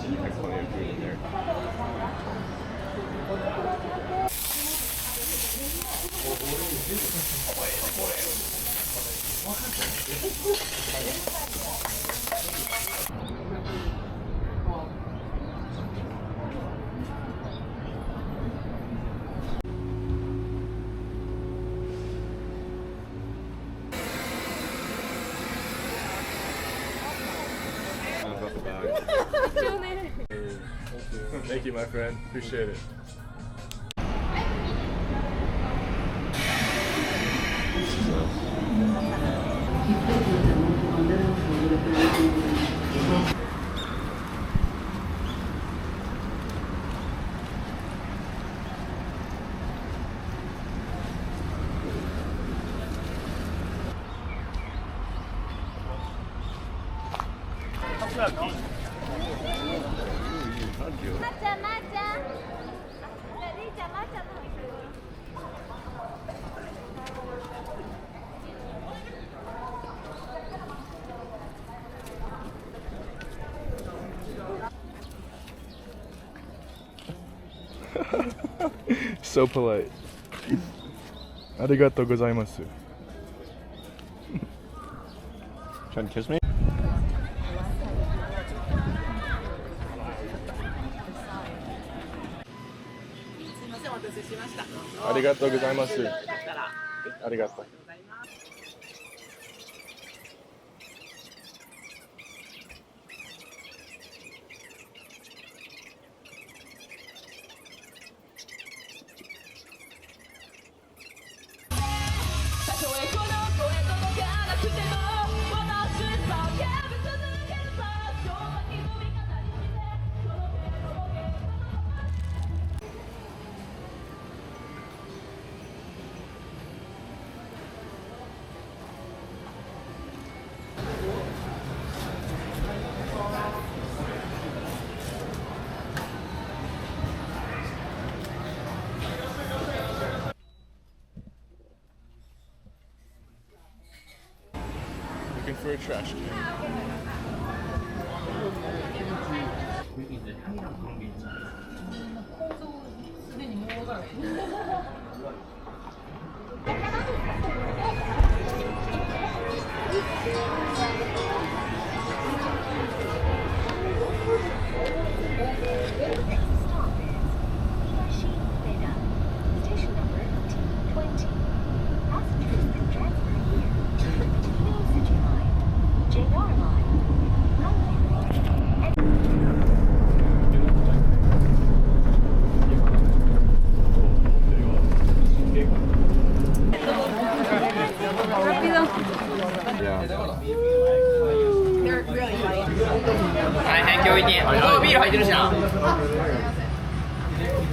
There's plenty of food in there. Thank you, my friend. Appreciate it. So polite. ありがとうございます。Trying to kiss me? ありがとうございます。ありがとう。Looking for a trash can.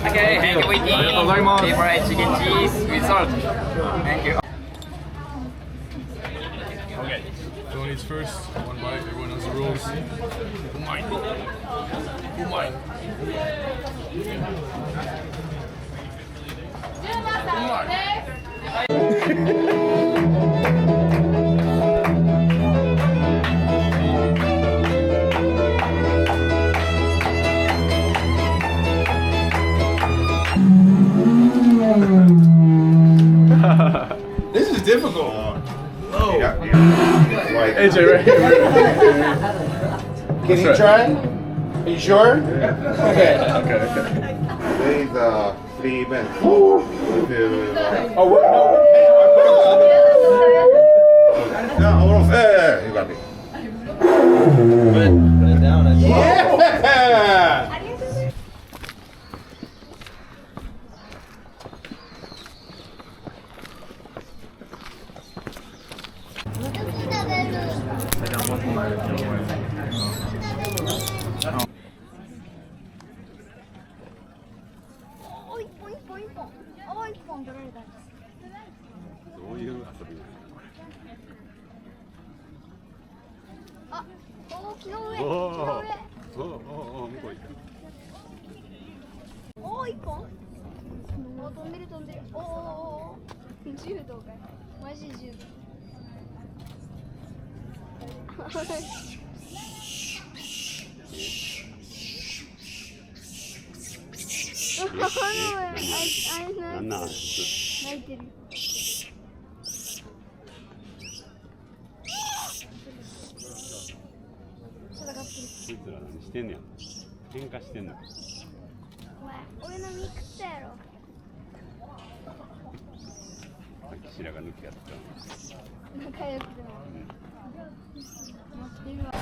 Okay, thank you, Wiki. Deep fried chicken cheese with salt. Thank you. Okay. Who eats first? One bite. Everyone knows the rules. Who mine? Who mine? This is difficult. Oh. Like, AJ, right here. can you try? Are you sure? Yeah. Okay. Okay. There is 3 men. Oh, wait, no. No, yeah, you got it. Put it down. Yeah! なんなん泣いてる。戦ってる。こいつら何してんねや。喧嘩してんの。お前、俺のミックスやろ。さっき白髪抜きやった。仲良くても。持ってるわ。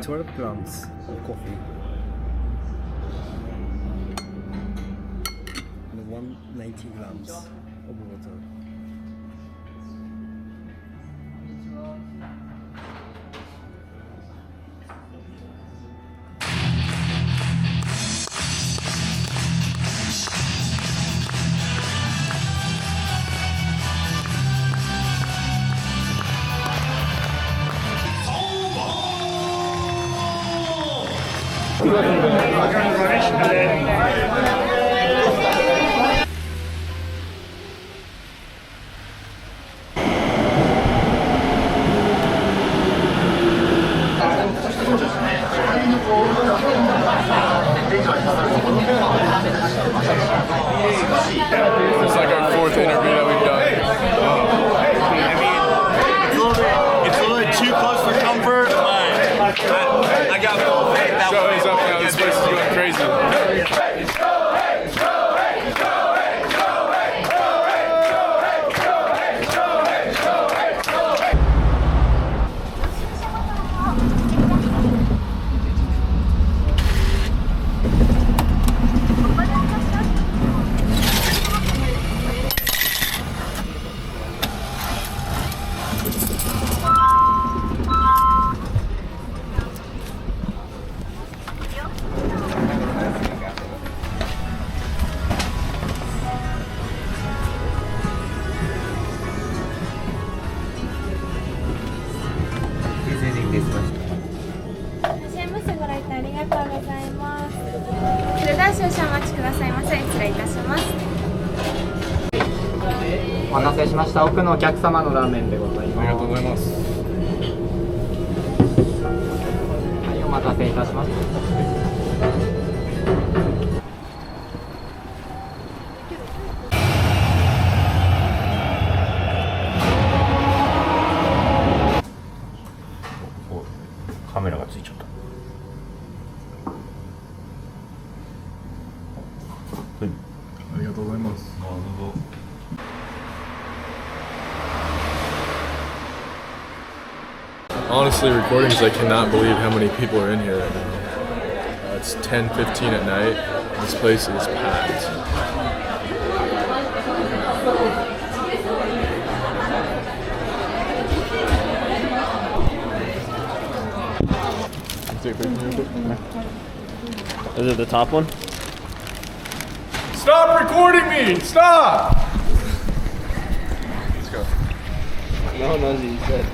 12 grams of coffee and 190 grams of water. It's like our fourth interview that we've done. It's a little bit too close for comfort, but I got full faith that Show way. is up now. This place is going crazy.お待たせしました。奥のお客様のラーメンでございます。ありがとうございます。はい、お待たせいたしました。カメラがついちゃった。ありがとうございます。Honestly, recording because I cannot believe how many people are in here right now. It's 10:15 at night. This place is packed. Is it the top one? Stop recording me! Stop! Let's go. No, he said.